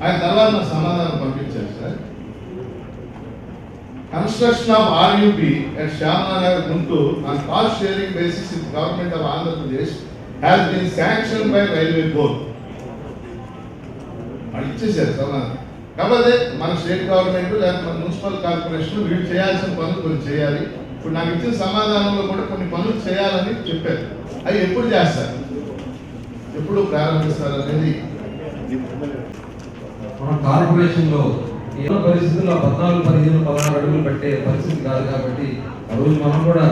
ఆయన తర్వాత నా సమాధానం పంపించారు sir. Construction of RUB at Shyamnagar, Guntur on cost sharing basis with Government of Andhra Pradesh has been sanctioned by Railway Board. అది ఇచ్చేసారు సమాధానం. కాకపోతే మన స్టేట్ గవర్నమెంట్ లేదా మన మున్సిపల్ కార్పొరేషన్ వీళ్ళు చేయాల్సిన పనులు కొన్ని చేయాలి. ఇప్పుడు నాకు ఇచ్చిన సమాధానంలో కూడా కొన్ని పనులు చేయాలని చెప్పారు. అవి ఎప్పుడు చేస్తారు, ఎప్పుడు ప్రారంభిస్తారు అనేది మన కార్పొరేషన్లో ఏదో పరిస్థితుల్లో 14, 15, 16 అడుగులు పెట్టే పరిస్థితి కాదు. కాబట్టి ఆ రోజు మనం కూడా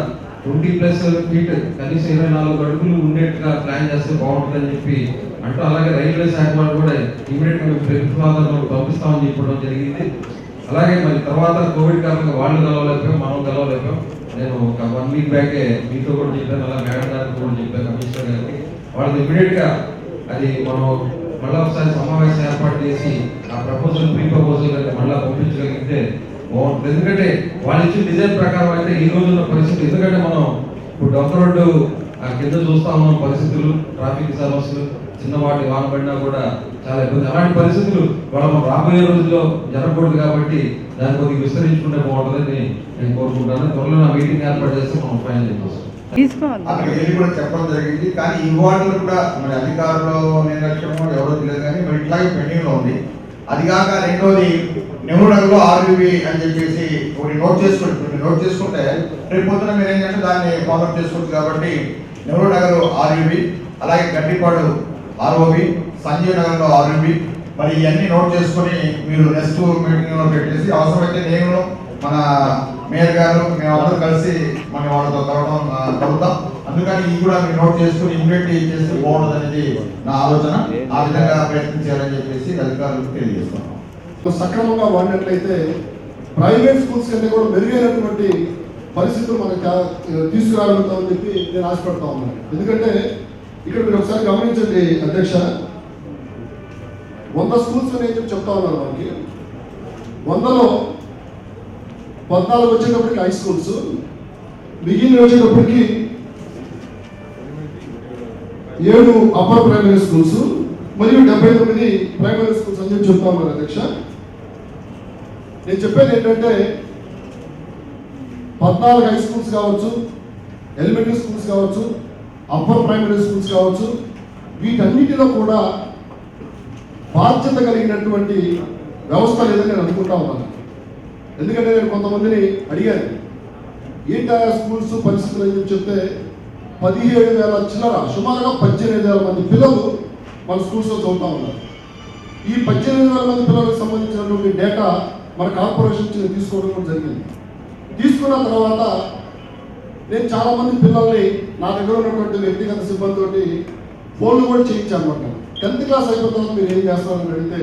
20+ ఫీట్ కనీసం 24 అడుగులు ఉండేట్టుగా ప్లాన్ చేస్తే బాగుంటుందని చెప్పి అంటూ, అలాగే రైల్వే శాఖ వాళ్ళు కూడా ఇమీడియట్గా ప్రభుత్వాలను పంపిస్తామని చెప్పడం జరిగింది. అలాగే మరి తర్వాత కోవిడ్ కారణంగా వాళ్ళు కలవలేకపోయాం, మనం కలవలేకపోయాం. నేను ఒక 1 వీక్ బ్యాకే మీతో కూడా చెప్పాను, అలా మేడం గారికి కూడా చెప్పాను, కమిషనర్ గారికి. వాళ్ళకి ఇమీడియట్గా అది మనం మళ్ళీ ఒకసారి సమావేశం ఏర్పాటు చేసి ఆ ప్రపోజల్ ప్రీ ప్రపోజల్ మళ్ళీ పంపించగలిగితే బాగుంటుంది. ఎందుకంటే వాళ్ళు ఇచ్చిన డిజైన్ ప్రకారం అయితే ఈ రోజున్న పరిస్థితి, ఎందుకంటే మనం ఇప్పుడు డొంక రోడ్డు కింద చూస్తా ఉన్నాం పరిస్థితులు, ట్రాఫిక్ సమస్యలు, చిన్నవాటి వాన పడినా కూడా చాలా ఇబ్బంది. అలాంటి పరిస్థితులు మనం రాబోయే రోజుల్లో జరగకూడదు. కాబట్టి దాన్ని కొద్దిగా విస్తరించుకుంటే బాగుంటుందని నేను కోరుకుంటాను. త్వరలో నా మీటింగ్ ఏర్పాటు చేస్తే మనం ఫైనల్ చేస్తాం. అక్కడ వెళ్ళి కూడా చెప్పడం జరిగింది. కానీ ఈ వార్డులో కూడా మరి అధికారులు నిర్లక్ష్యమో ఎవరో తెలియదు, కానీ మరి ఇట్లాగే పెండింగ్ లో ఉంది. అది కాక రెండోది నెహ్రూనగర్లో RUB అని చెప్పేసి ఒకటి నోట్ చేసుకుంటే రేపు పొద్దున మీరు ఏంటంటే దాన్ని ఫాలోఅప్ చేసుకోవచ్చు. కాబట్టి నెహ్రూనగర్ RUB, అలాగే గడ్డిపాడు ROB, సంజీవ్ నగర్లో RUB, మరి ఇవన్నీ నోట్ చేసుకొని మీరు నెక్స్ట్ మీటింగ్ లో పెట్టేసి అవసరమైతే నేను మన మేయర్ గారు మేమందరూ కలిసి మన వాళ్ళతో కలుగుతాం. అందుకని ఇది కూడా మీరు నోట్ చేసుకుని ఇమ్మీడియట్ చేస్తే బాగుంటుంది అనేది నా ఆలోచన. ఆ విధంగా ప్రయత్నం చేయాలని చెప్పేసి అధికారులకు తెలియజేస్తున్నాం. సక్రమంగా వాడినట్లయితే ప్రైవేట్ స్కూల్స్ కంటే కూడా మెరుగైనటువంటి పరిస్థితులు మనకు తీసుకురాగలుగుతామని చెప్పి నేను ఆశపడతా ఉన్నాను. ఎందుకంటే ఇక్కడ మీరు ఒకసారి గమనించండి అధ్యక్ష, 100 స్కూల్స్ నేను చెప్తా ఉన్నాను. మనకి 100లో 14 వచ్చేటప్పటికి హై స్కూల్స్, మిగిలిన వచ్చేటప్పటికి 7 అప్పర్ ప్రైమరీ స్కూల్స్ మరియు 79 ప్రైమరీ స్కూల్స్ అని చెప్పి చెప్తా ఉన్నారు అధ్యక్ష. నేను చెప్పేది ఏంటంటే 14 హై స్కూల్స్ కావచ్చు, ఎలిమెంటరీ స్కూల్స్ కావచ్చు, అప్పర్ ప్రైమరీ స్కూల్స్ కావచ్చు, వీటన్నిటిలో కూడా బాధ్యత కలిగినటువంటి వ్యవస్థ లేదని నేను అనుకుంటా ఉన్నాను. ఎందుకంటే నేను కొంతమందిని అడిగాను, ఏంటా స్కూల్స్ పరిస్థితులు అని చెప్తే 17,000 చిల్లర, సుమారుగా 18,000 మంది పిల్లలు మన స్కూల్స్లో చదువుతూ ఉన్నారు. ఈ 18,000 మంది పిల్లలకు సంబంధించినటువంటి డేటా మన కార్పొరేషన్ తీసుకోవడం కూడా జరిగింది. తీసుకున్న తర్వాత నేను చాలామంది పిల్లల్ని నా దగ్గర ఉన్నటువంటి వ్యక్తిగత సిబ్బందితోటి ఫోన్లు కూడా చేయించాను అనమాట. 10th క్లాస్ అయిపోయిన తర్వాత మీరు ఏం చేస్తారని అడిగితే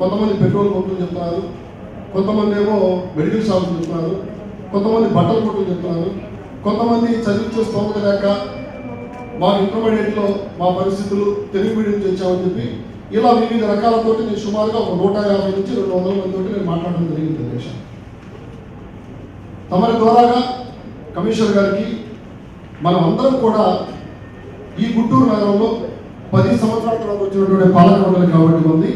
కొంతమంది పెట్రోల్ బంకులు చెప్తున్నారు, కొంతమంది ఏమో మెడికల్ షాపులు చెప్తున్నారు, కొంతమంది బట్టల కొట్టులు చెప్తున్నారు, కొంతమంది చదివించే స్తోమత లేక మా ఇంటర్మీడియట్లో మా పరిస్థితులు తెలుగు మీడియం తెచ్చామని చెప్పి ఇలా వివిధ రకాలతో నేను సుమారుగా 150 నుంచి 200 మందితో నేను మాట్లాడడం జరిగింది అధ్యక్ష. తమరి ద్వారాగా కమిషనర్ గారికి మనం అందరం కూడా ఈ గుంటూరు నగరంలో 10 సంవత్సరాల తర్వాత వచ్చినటువంటి పాలక మండలి కాబట్టి ఉంది,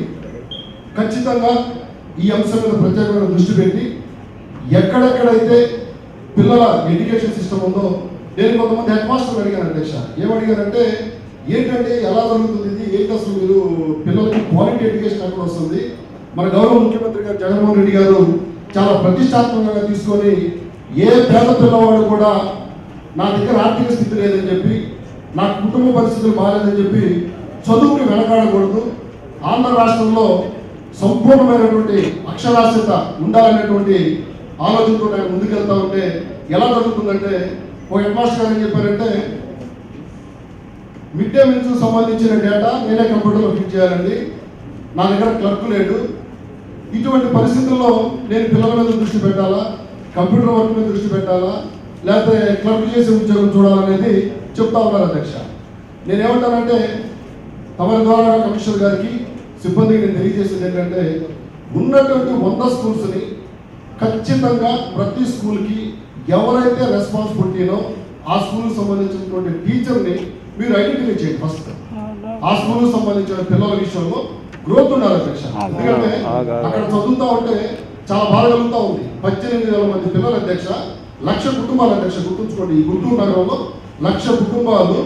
ఖచ్చితంగా ఈ అంశం మీద ప్రత్యేకమైన దృష్టి పెట్టి ఎక్కడెక్కడైతే పిల్లల ఎడ్యుకేషన్ సిస్టమ్ ఉందో, నేను కొంతమంది హెడ్ మాస్టర్లు అడిగాను అధ్యక్ష. ఏమడిగానంటే ఏంటంటే ఎలా జరుగుతుంది ఇది, ఏంటి అసలు మీరు పిల్లలకి క్వాలిటీ ఎడ్యుకేషన్ ఎక్కడ వస్తుంది? మన గౌరవ ముఖ్యమంత్రి గారు జగన్మోహన్ రెడ్డి గారు చాలా ప్రతిష్టాత్మకంగా తీసుకొని ఏ పేద పిల్లవాడు కూడా నా దగ్గర ఆర్థిక స్థితి లేదని చెప్పి, నా కుటుంబ పరిస్థితులు బాగాలేదని చెప్పి చదువుకి వెనకాడకూడదు, ఆంధ్ర రాష్ట్రంలో సంపూర్ణమైనటువంటి అక్షరాస్యత ఉండాలనేటువంటి ఆలోచనతో ఆయన ముందుకెళ్తా ఉంటే ఎలా జరుగుతుందంటే, ఓ హెడ్ మాస్టర్ గారు ఏం చెప్పారంటే మిడ్ డే మీల్స్ సంబంధించిన డేటా నేనే కంప్యూటర్లో ఫిట్ చేయాలండి, నా దగ్గర క్లర్క్ లేడు. ఇటువంటి పరిస్థితుల్లో నేను పిల్లల మీద దృష్టి పెట్టాలా, కంప్యూటర్ వర్క్ మీద దృష్టి పెట్టాలా, లేకపోతే క్లర్క్ చేసే ఉద్యోగం చూడాలనేది చెప్తా ఉన్నారు అధ్యక్ష. నేనేమంటానంటే తమరి ద్వారా కమిషనర్ గారికి సిబ్బందికి నేను తెలియజేసేది ఏంటంటే ఉన్నటువంటి 100 స్కూల్స్ని ఖచ్చితంగా ప్రతి స్కూల్కి ఎవరైతే రెస్పాన్సిబిలిటీనో ఆ స్కూల్కి సంబంధించినటువంటి టీచర్ని మీరు ఐడెంటిఫై చేయండి. ఫస్ట్ ఆ స్కూల్కి సంబంధించిన పిల్లల విషయంలో గ్రోత్ ఉండాలి అధ్యక్ష. ఎందుకంటే అక్కడ చదువుతా ఉంటే చాలా బాగా కలుగుతా ఉంది. 18,000 మంది పిల్లలు అధ్యక్ష, 1,00,000 కుటుంబాలు అధ్యక్ష. గుర్తుంచుకోండి, ఈ గుంటూరు నగరంలో 1,00,000 కుటుంబాలు.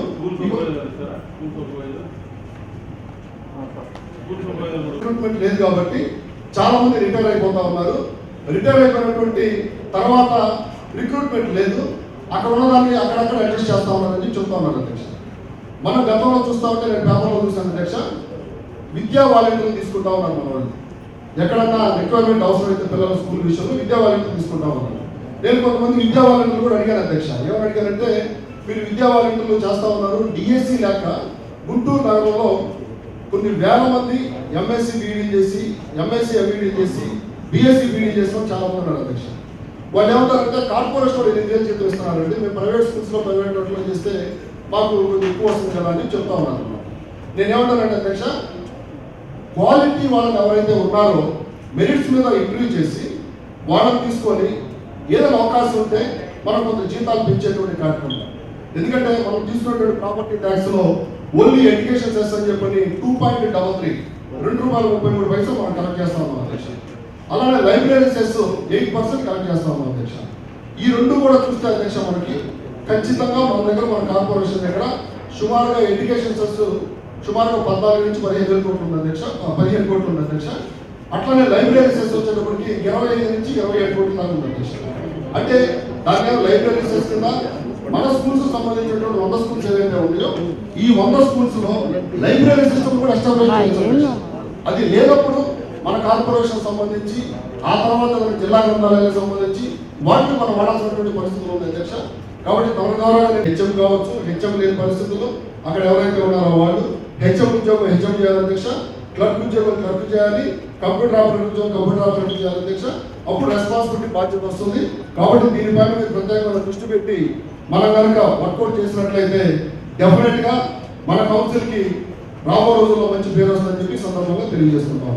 రిక్రూట్మెంట్ లేదు కాబట్టి చాలా మంది రిటైర్ అయిపోతా ఉన్నారు. రిటైర్ అయిపోయినటువంటి తర్వాత రిక్రూట్మెంట్ లేదు, అక్కడ ఉన్నదాన్ని అక్కడక్కడ అడ్జస్ట్ చేస్తా ఉన్నారని చెప్తా ఉన్నారు అధ్యక్ష. మనం గతంలో చూస్తా ఉంటే నేను పేపర్లో చూసాను అధ్యక్ష, విద్యా వాలంటీర్లు తీసుకుంటా ఉన్నారు మన వాళ్ళు. ఎక్కడన్నా రిక్వైర్మెంట్ అవసరమైతే పిల్లల స్కూల్ విషయంలో విద్యా వాలంటీర్లు తీసుకుంటా ఉన్నారు. నేను కొంతమంది విద్యా వాలంటీర్లు కూడా అడిగాను అధ్యక్ష. ఏమని అడిగారంటే, మీరు విద్యా వాలంటీర్లు చేస్తా ఉన్నారు, డిఎస్సి లేక గుంటూరు నగరంలో కొన్ని వేల మంది ఎంఎస్సి బీఈడీ చేసి, ఎంఎస్సి ఎంఈడీ చేసి, బిఎస్సి బీఈడీ చేసిన చాలా మంది ఉన్నారు అధ్యక్ష. వాళ్ళు ఏమంటారంటే, కార్పొరేషన్ 8,000 జీతం ఇస్తున్నారండి, మేము ప్రైవేట్ స్కూల్స్లో ప్రైవేట్ వాటిలో చేస్తే మాకు కొంచెం ఎక్కువ వస్తుంది కదా అని చెప్తా ఉన్నాను. నేనేమంటానంటే అధ్యక్ష, క్వాలిటీ వాళ్ళని ఎవరైతే ఉన్నారో మెరిట్స్ మీద ఇంటర్వ్యూ చేసి వాళ్ళని తీసుకొని ఏదైనా అవకాశం ఉంటే మనం కొంత జీతాలు పెంచేటువంటి కార్యక్రమం. ఎందుకంటే మనం తీసుకున్నటువంటి ప్రాపర్టీ ట్యాక్స్లో ఓన్లీ ఎడ్యుకేషన్ సెస్ అని చెప్పని 2.33 ₹2.33 మనం కలెక్ట్ చేస్తా ఉన్నాం అధ్యక్ష. అలానే లైబ్రరీ సెస్ 8% కలెక్ట్ చేస్తా ఉన్నాం అధ్యక్ష. ఈ రెండు కూడా చూస్తే అధ్యక్ష మనకి ఖచ్చితంగా మన దగ్గర మన కార్పొరేషన్ దగ్గర సుమారుగా ఎడ్యుకేషన్ సెస్ సుమారుగా 14 నుంచి 15 కోట్లు ఉంది అధ్యక్ష, 15 కోట్లు ఉంది అధ్యక్ష. అట్లానే లైబ్రరీ సెస్ వచ్చేటప్పటికి 25 నుంచి 27 కోట్ల దాకా ఉంది అధ్యక్ష. అంటే దాని లైబ్రరీ సెస్ కింద మన స్కూల్స్ సంబంధించినటువంటి 100 స్కూల్స్ ఏవైతే ఉన్నాయో ఈ 100 స్కూల్స్ లో లైబ్రరీ సిస్టమ్ కూడా ఎస్టాబ్లిష్ చేయాలి. అది లేనప్పుడు మన కార్పొరేషన్ సంబంధించి ఆ తర్వాత జిల్లా గ్రంథాలయాలకు సంబంధించి వాటిని మనం వాడాల్సినటువంటి పరిస్థితులు ఉంది అధ్యక్ష. కాబట్టి త్వరగా హెచ్ఎం కావచ్చు, హెచ్ఎం లేని పరిస్థితుల్లో అక్కడ ఎవరైతే ఉన్నారో వాళ్ళు హెచ్ఎం ఉద్యోగం హెచ్ఎం చేయాలి అధ్యక్ష, క్లర్క్ ఉద్యోగం క్లర్క్ చేయాలి, కంప్యూటర్ ఆపరేటర్ ఉద్యోగం కంప్యూటర్ ఆపరేటర్ చేయాలి అధ్యక్ష. అప్పుడు రెస్పాన్సిబిలిటీ బాధ్యత వస్తుంది. కాబట్టి దీనిపైన మీరు ప్రత్యేకమైన దృష్టి పెట్టి మనం కనుక వర్కౌట్ చేసినట్లయితే డెఫినెట్ గా మన కౌన్సిల్ కి రాబో రోజుల్లో మంచి పేరు వస్తుందని చెప్పి సందర్భంగా తెలియజేస్తున్నాం.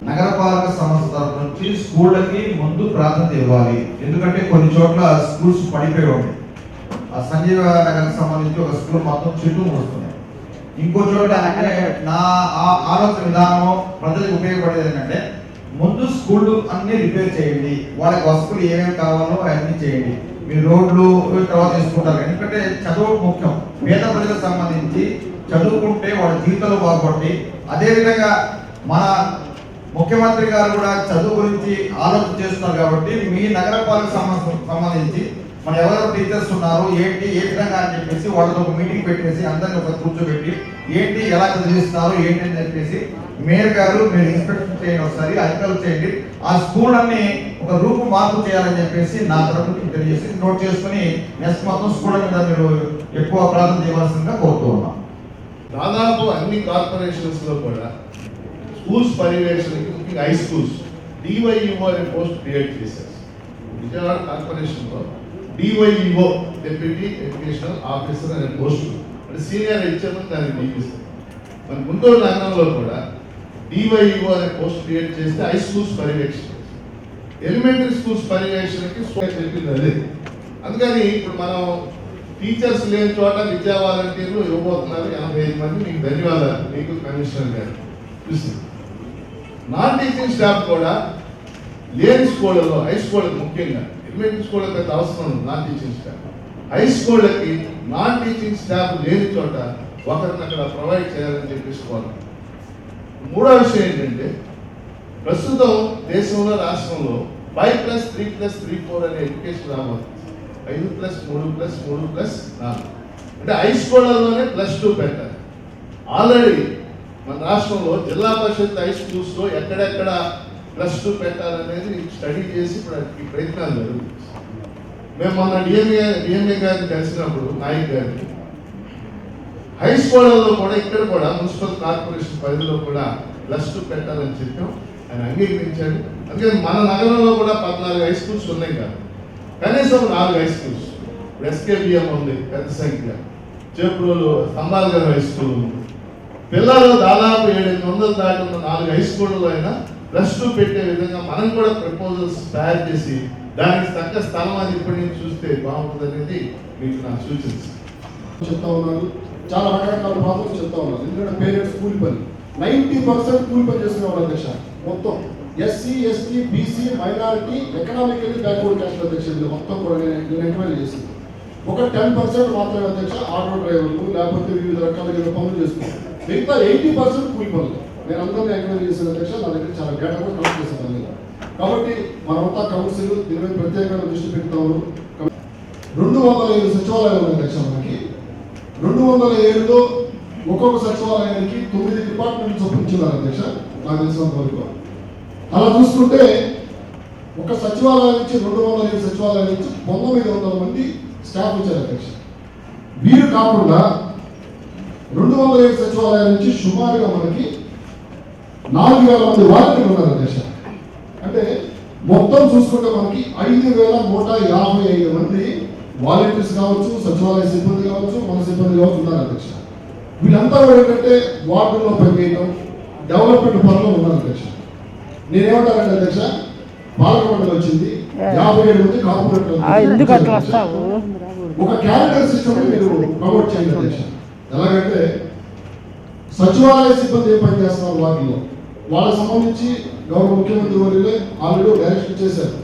నగరపాలక సంస్థ తరఫు నుంచి స్కూళ్ళకి ముందు ప్రాధాన్యత ఇవ్వాలి. ఎందుకంటే కొన్ని చోట్ల స్కూల్స్ పడిపోయి ఉన్నాయి. ఆ సంజీవ నగర్కి సంబంధించి ఒక స్కూల్ మొత్తం చుట్టూ వస్తుంది. ఇంకో చోట అంటే నా ఆలోచన విధానం ప్రజలకు ఉపయోగపడేది ఏంటంటే, ముందు స్కూళ్ళు అన్ని రిపేర్ చేయండి, వాళ్ళకి వసతులు ఏమేమి కావాలో అవన్నీ చేయండి. మీరు రోడ్లు తర్వాత తీసుకుంటారు. ఎందుకంటే చదువు ముఖ్యం. పేద ప్రజలకు సంబంధించి చదువుకుంటే వాళ్ళ జీవితాలు బాగుపడి, అదేవిధంగా మన ముఖ్యమంత్రి గారు కూడా చదువు గురించి ఆలోచన చేస్తున్నారు. కాబట్టి మీ నగరపాలక సంబంధించి మన ఎవరెవరు టీచర్స్ ఉన్నారు, ఏంటి ఏ విధంగా అని చెప్పేసి వాళ్ళతో ఒక మీటింగ్ పెట్టేసి అందరిని ఒక కూర్చోబెట్టి ఏంటి ఎలా చదివిస్తున్నారు ఏంటి అని చెప్పేసి మేయర్ గారు మీరు ఇన్స్పెక్షన్ చేయండి, ఒకసారి అధికారులు చేయండి. ఆ స్కూల్ అన్ని ఒక రూపు మార్పు చేయాలని చెప్పేసి నా తరఫున తెలియజేసి నోట్ చేసుకుని నెక్స్ట్ మొత్తం స్కూల్ మీద మీరు ఎక్కువ ప్రాధాన్యత ఇవ్వాల్సిందిగా కోరుతూ ఉన్నాం. దాదాపు అన్ని కార్పొరేషన్స్ లో కూడా స్కూల్స్ పర్యవేక్షణకి ముఖ్యంగా హై స్కూల్స్ డివైఈఓ అనే పోస్ట్ క్రియేట్ చేశారు. విజయవాడ కార్పొరేషన్ లో డివైఈఓ డెప్యూటీ ఎడ్యుకేషనల్ ఆఫీసర్ అనే పోస్ట్ అంటే సీనియర్ హెచ్ఎం దాన్ని నియమిస్తారు. మన గుంటూరు నగరంలో కూడా డివైఈఓ అనే పోస్ట్ క్రియేట్ చేస్తే హై స్కూల్స్ పర్యవేక్షణ, ఎలిమెంటరీ స్కూల్స్ పర్యవేక్షణకి చెప్పింది అదే. అందుకని ఇప్పుడు మనం టీచర్స్ లేని చోట విద్యా వాలంటీర్లు ఇవ్వబోతున్నారు 85 మంది. మీకు ధన్యవాదాలు, మీకు కమిషనర్ గారు. నాన్ టీచింగ్ స్టాఫ్ కూడా లేని స్కూళ్ళలో, హై స్కూళ్ళకి ముఖ్యంగా ఎలిమెంటరీ స్కూళ్ళకి పెద్ద అవసరం ఉంది నాన్ టీచింగ్ స్టాఫ్. హై స్కూళ్ళకి నాన్ టీచింగ్ స్టాఫ్ లేని చోట ఒకరిని అక్కడ ప్రొవైడ్ చేయాలని చెప్పేసుకోవాలి. మూడో విషయం ఏంటంటే, ప్రస్తుతం దేశంలో రాష్ట్రంలో 5+3+3+4 అనే ఎడ్యుకేషన్ రాబోతుంది. 5+3+3+4 అంటే హై స్కూళ్ళలోనే +2 పెట్టాలి. ఆల్రెడీ మన రాష్ట్రంలో జిల్లా పరిషత్ హై స్కూల్స్ లో ఎక్కడెక్కడ +2 పెట్టాలనేది స్టడీ చేసి ఇప్పుడు ఈ ప్రయత్నాలు జరుగుతుంది. మేము మొన్న డిఎంఏ గారిని కలిసినప్పుడు నాయక్ గారిని హై స్కూళ్ళలో కూడా ఇక్కడ కూడా మున్సిపల్ కార్పొరేషన్ పరిధిలో కూడా +2 పెట్టాలని చెప్పాం. ఆయన అంగీకరించాడు. అందుకని మన నగరంలో కూడా 14 హై స్కూల్స్ ఉన్నాయి కదా, కనీసం 4 హై స్కూల్స్. ఇప్పుడు ఎస్కేబిఎం ఉంది పెద్ద సంఖ్య, చేపూరులో స్తంభాలగర్ హై స్కూల్ ఉంది. పిల్లలు దాదాపు 700 దాటి ఉన్న 4 హై స్కూళ్ళలో అయినా +2 పెట్టే విధంగా మనం కూడా ప్రపోజల్స్ తయారు చేసి దానికి తగ్గ స్థలం అది ఇప్పటి నుంచి చూస్తే బాగుంటుంది అనేది మీకు నా సూచన చెప్తా ఉన్నారు. చాలా రకరకాల ప్రాబ్లమ్స్ చెప్తా ఉన్నారు. ఎందుకంటే పేరెంట్స్ కూలి పని 90% కూలి పని చేసుకునే వాళ్ళు అధ్యక్ష. మొత్తం SC, ST, BC, minority, economically backward caste అధ్యక్ష. ఇది మొత్తం కూడా నేను ఎంక్వైరీ చేసింది. ఒక 10% మాత్రమే అధ్యక్ష ఆటో డ్రైవర్లు, లేకపోతే వివిధ రకాల పనులు చేసుకుంటారు. మిగతా 80% కూలి పనులు. నేను అందరినీ ఎంక్వైరీ చేసిన అధ్యక్ష. నా దగ్గర చాలా డేటా కూడా కలెక్ట్ చేశాను. కాబట్టి మనమంతా కౌన్సిల్ దీని మీద ప్రత్యేకంగా దృష్టి పెడతాము. 205 సచివాలయాలు ఉన్నాయి అధ్యక్ష. మనకి 207లో ఒక్కొక్క సచివాలయానికి 9 డిపార్ట్మెంట్లు చొప్పించున్నారు అధ్యక్ష, నాకు తెలిసినంత వరకు. అలా చూసుకుంటే ఒక సచివాలయం నుంచి 207 సచివాలయాల నుంచి 1900 మంది స్టాఫ్ వచ్చారు అధ్యక్ష. వీరు కాకుండా 207 సచివాలయాల నుంచి సుమారుగా మనకి 4000 మంది వాలంటీర్లు ఉన్నారు అధ్యక్ష. అంటే మొత్తం చూసుకుంటే మనకి 5155 మంది వాలంటీర్స్ కావచ్చు, సచివాలయ సిబ్బంది కావచ్చు, మన సిబ్బంది కావచ్చు ఉన్నారు అధ్యక్ష. వీళ్ళంతా కూడా ఏంటంటే వార్డుల్లో పనిచేయడం, డెవలప్మెంట్ పనులు ఉన్నారు అధ్యక్ష. నేనేమంటానంటే అధ్యక్ష, పాలక మండలి వచ్చింది, 57 మంది కార్పొరేటర్లు. ఒక క్యాలెండర్ సిస్టమ్ మీరు ప్రమోట్ చేయండి అధ్యక్ష. ఎలాగంటే సచివాలయ సిబ్బంది ఏం పని చేస్తున్నారు వాటిల్లో వాళ్ళకి సంబంధించి గౌరవ ముఖ్యమంత్రి వర్యులే ఆల్రెడీ డైరెక్షన్ చేశారు.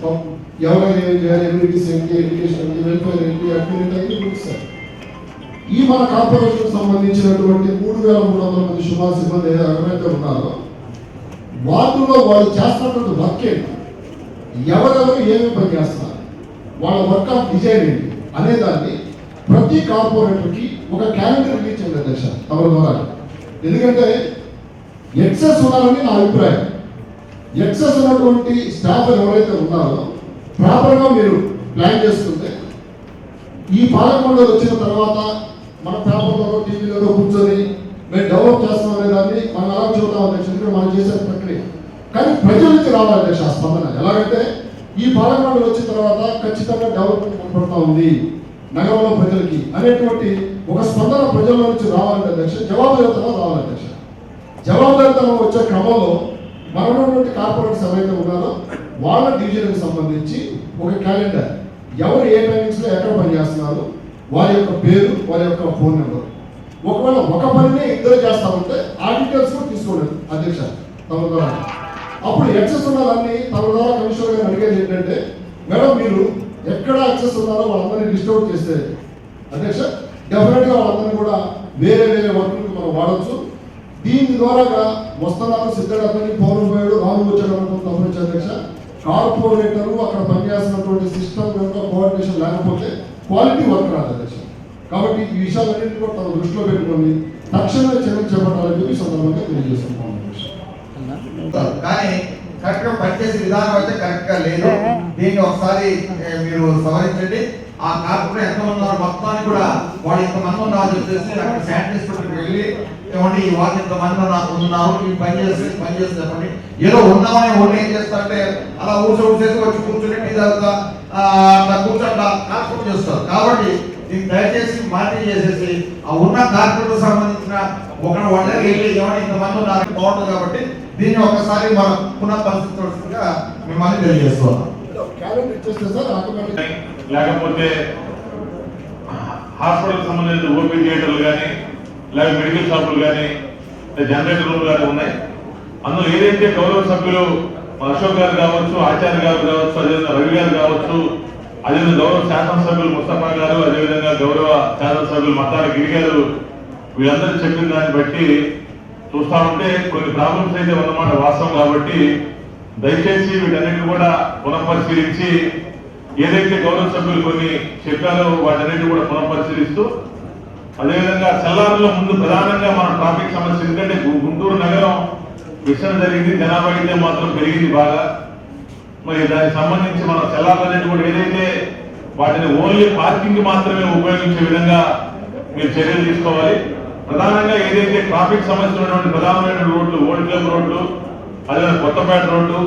ఎవరైనా ఏం చేయాలి, ఎమ్యూనిటీస్ ఏంటి, ఎడ్యుకేషన్ ఏంటి, వెల్ఫేర్ ఏంటి, అడ్మినిటీ అన్ని చూపిస్తారు. ఈ మన కార్పొరేషన్ సంబంధించినటువంటి 3300 మంది సుమారు సిబ్బంది ఎవరైతే ఉన్నారో వాటిలో వాళ్ళు చేస్తున్నటువంటి వర్క్ ఏంటి, ఎవరెవరు ఏమేమి పని చేస్తున్నారు, వాళ్ళ వర్క్ ఆఫ్ డిజైన్ ఏంటి అనే దాన్ని ప్రతి కార్పొరేటర్కి ఒక క్యాలెండర్ రిలీజ్ చేయండి అధ్యక్ష తమ ద్వారా. ఎందుకంటే ఎక్సెస్ ఉన్నారని నా అభిప్రాయం. ఎక్సెస్ ఉన్నటువంటి స్టాఫ్ ఎవరైతే ఉన్నారో ప్రాపర్గా మీరు ప్లాన్ చేసుకుంటే ఈ పాలక మండలి వచ్చిన తర్వాత మన పేపర్లలో, టీవీలలో కూర్చొని మేము డెవలప్ చేస్తున్నాం అనే దాన్ని మనం అలా చూద్దాం అధ్యక్ష. ఎందుకంటే మనం చేసే ప్రక్రియ కానీ ప్రజల నుంచి రావాలి అధ్యక్ష ఆ స్పందన. ఎలాగంటే ఈ పాలక మండలి వచ్చిన తర్వాత ఖచ్చితంగా డెవలప్మెంట్ కనపడుతూ ఉంది నగరంలో ప్రజలకి అనేటువంటి ఒక స్పందన ప్రజల నుంచి రావాలంటే అధ్యక్ష జవాబుదారితనం రావాలి అధ్యక్ష. జవాబుదారితనం వచ్చే క్రమంలో మనటువంటి కార్పొరేట్స్ ఎవరైతే ఉన్నారో వాళ్ళ డివిజన్కి సంబంధించి ఒక క్యాలెండర్, ఎవరు ఏ టైమింగ్స్లో ఎక్కడ పని చేస్తున్నారు, వారి యొక్క పేరు, వారి యొక్క ఫోన్ నెంబర్. ఒకవేళ ఒక పనిని ఇద్దరు చేస్తామంటే ఆ డీటెయిల్స్ కూడా తీసుకోండి అధ్యక్ష తమ ద్వారా. అప్పుడు ఎక్సెస్ ఉన్నదాన్ని తమ ద్వారా కమిషనర్ గారు అడిగేది ఏంటంటే, మేడం మీరు ఎక్కడ ఎక్సెస్ ఉన్నారో వాళ్ళందరినీ లిస్ట్ అవుట్ చేస్తే అధ్యక్ష డెఫినెట్గా వాళ్ళందరినీ కూడా వేరే వేరే వర్కులకు మనం వాడచ్చు. దీని ద్వారాగా వస్తున్నారు సిద్ధడానికి పౌరులు పోయాడు రాను వచ్చాడు అనుకుంటున్న అధ్యక్ష. కార్పొరేటర్లు అక్కడ పనిచేస్తున్నటువంటి సిస్టమ్ కనుక కోఆర్డినేషన్ లేకపోతే క్వాలిటీ వర్క్ రాదు అధ్యక్ష. కాబట్టి ఈ విషయాలన్నింటినీ కూడా తమ దృష్టిలో పెట్టుకొని తక్షణమే చర్యలు చేపట్టాలని చెప్పి సందర్భంగా తెలియజేస్తున్నాం. కానీ కరెక్ట్ గా పనిచేసే విధానం అయితే కరెక్ట్ గా లేదు. దీన్ని ఒకసారి మీరు సవరించండి. ఆ కార్పొరేట్ ఎంత ఉన్నారు మొత్తాన్ని కూడా వాళ్ళు ఇంతమంది ఉన్నారు చెప్పేసి అక్కడ శానిటైజర్ వెళ్ళి ఏమంటే ఈ వాళ్ళు ఇంతమంది ఉన్నారు ఈ పని చేసి చెప్పండి. ఏదో ఉన్నామని ఓన్లీ ఏం చేస్తారంటే అలా ఊసేసి వచ్చి కూర్చొని టీ తాగుతా కూర్చొని కార్పొరేట్ చేస్తారు. కాబట్టి దీన్ని దయచేసి మార్పు చేసేసి ఆ ఉన్న కార్పొరేట్ సంబంధించిన ఒక వాళ్ళ వెళ్ళి ఏమంటే ఇంతమంది ఉన్నారు బాగుంటుంది. కాబట్టి దీన్ని ఒకసారి మనం పునః పరిస్థితులుగా మిమ్మల్ని తెలియజేస్తున్నాం. క్యాలెండర్ ఇచ్చేస్తే సార్ ఆటోమేటిక్ లేకపోతే హాస్పిటల్ సంబంధించిన ఓపీ థియేటర్లు కానీ లేక మెడికల్ షాపులు కానీ జనరేటర్ రూమ్లు కానీ ఉన్నాయి. అందులో ఏదైతే గౌరవ సభ్యులు అశోక్ గారు కావచ్చు, ఆచార్య గారు కావచ్చు, అదేవిధంగా రవి గారు కావచ్చు, అదేవిధంగా గౌరవ శాసనసభ్యులు ముస్తఫా గారు, అదేవిధంగా గౌరవ శాసనసభ్యులు మతాల గిరి గారు వీళ్ళందరూ చెప్పిన దాన్ని బట్టి చూస్తా ఉంటే కొన్ని ప్రాబ్లమ్స్ అయితే ఉన్నమాట వాస్తవం. కాబట్టి దయచేసి వీటన్నిటిని కూడా పునఃపరిశీలించి ఏదైతే గౌరవ సభ్యులు కొన్ని చెప్పారో వాటన్నిటిని కూడా పునఃపరిశీలిస్తూ అదేవిధంగా సెల్లార్లో ముందు ప్రధానంగా మన ట్రాఫిక్ సమస్య, ఎందుకంటే గుంటూరు నగరం విషయం జరిగింది, జనాభా అయితే మాత్రం పెరిగింది బాగా. మరి దానికి సంబంధించి మన సెల్లార్లన్నిటి కూడా ఏదైతే వాటిని ఓన్లీ పార్కింగ్ మాత్రమే ఉపయోగించే విధంగా మీరు చర్యలు తీసుకోవాలి. ప్రధానంగా ఏదైతే ట్రాఫిక్ సమస్యలు ఉన్నటువంటి ప్రధానమైన రోడ్లు, ఓల్డ్ క్లబ్ రోడ్లు, అదేవిధంగా కొత్తపేట రోడ్డు,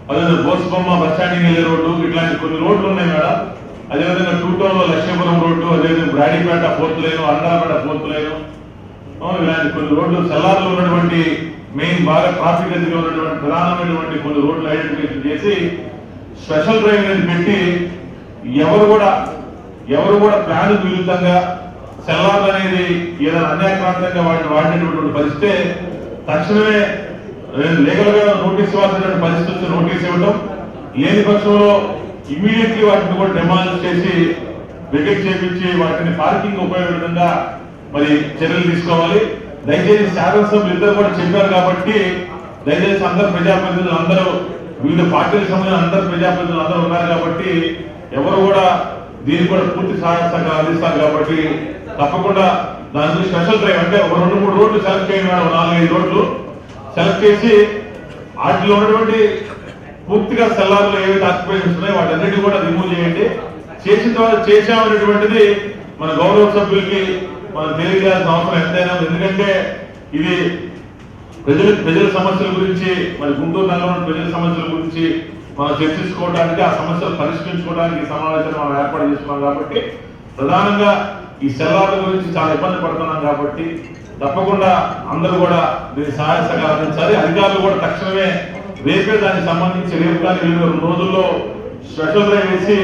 అదేవిధంగా బోసుబొమ్మ బస్ స్టాండింగ్ వెళ్ళే రోడ్డు, ఇట్లాంటి కొన్ని రోడ్లు ఉన్నాయి మేడం. అదేవిధంగా టూటౌన్లో లక్ష్మీపురం రోడ్డు, అదేవిధంగా Brodipet 4th line, అండాలపేట 4th line, ఇలాంటి కొన్ని రోడ్లు సెల్లార్లో ఉన్నటువంటి మెయిన్ బాగా ట్రాఫిక్ ఎదురుగా ఉన్నటువంటి ప్రధానమైనటువంటి కొన్ని రోడ్లు ఐడెంటిఫికేషన్ చేసి స్పెషల్ డ్రైవ్ అనేది పెట్టి ఎవరు కూడా ప్లాన్ విరుద్ధంగా సెల్లార్లు అనేది ఏదైనా అన్యాక్రాంతంగా వాటిని వాడినటువంటి పరిస్థితి తక్షణమే లీగల్ గా నోటీస్ ఇవ్వాల్సిన పరిస్థితి వస్తే నోటీస్ ఇవ్వడం, లేని పక్షంలో ఇమీడియట్లీ వాటిని కూడా డిమాండ్ చేసి వికెట్ చేపించి వాటిని పార్కింగ్ ఉపయోగ విధంగా మరి చర్యలు తీసుకోవాలి. దయచేసి శాసనసభ్యులు ఇద్దరు కూడా చెప్పారు కాబట్టి దయచేసి అందరు ప్రజాప్రతినిధులు అందరూ వివిధ పార్టీలకు సంబంధించిన అందరు ప్రజాప్రతినిధులు అందరూ ఉన్నారు కాబట్టి ఎవరు కూడా దీనికి కూడా పూర్తి సహాయంగా అందిస్తారు కాబట్టి తప్పకుండా దాని గురించి స్పెషల్ డ్రైవ్ అంటే ఒక 2-3 రోడ్లు సెలెక్ట్ చేయండి మేడం, 4-5 రోడ్లు సెలెక్ట్ చేసి వాటిలో ఉన్నటువంటి పూర్తిగా సెల్లార్లు ఏవైతే ఆక్యుపేషన్స్ ఉన్నాయో వాటన్నిటి కూడా రిమూవ్ చేయండి. చేసిన తర్వాత చేసామనేటువంటిది మన గౌరవ సభ్యులకి మనం తెలియజేయాల్సిన అవసరం ఎంతైనా. ఎందుకంటే ఇది ప్రజల సమస్యల గురించి మరి గుంటూరు నగరంలో ప్రజల సమస్యల గురించి మనం చర్చించుకోవడానికి, ఆ సమస్యలు పరిష్కరించుకోవడానికి సమావేశాన్ని మనం ఏర్పాటు చేసుకున్నాం కాబట్టి ప్రధానంగా ఈ సెల్లార్ల గురించి చాలా ఇబ్బంది పడుతున్నాం కాబట్టి తప్పకుండా అందరూ కూడా దీన్ని సహాయ సహకారం అందించాలి. అధికారులు కూడా తక్షణమే రేపే దానికి సంబంధించి రేపు కానీ 2 రోజుల్లో స్పెషల్ డ్రైవ్ వేసి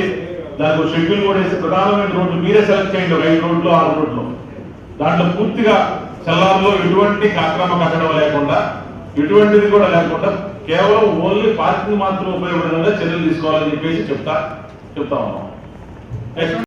దానికి షెడ్యూల్ కూడా వేసి ప్రధానమైన రోడ్లు మీరే సెలెక్ట్ చేయండి, 5 రోడ్లు 6 రోడ్లు. దాంట్లో పూర్తిగా సెల్లార్లో ఎటువంటి అక్రమ కట్టడం లేకుండా, ఎటువంటిది కూడా లేకుండా కేవలం ఓన్లీ పార్కింగ్ మాత్రం ఉపయోగపడే చర్యలు తీసుకోవాలని చెప్పేసి చెప్తా ఉన్నాం.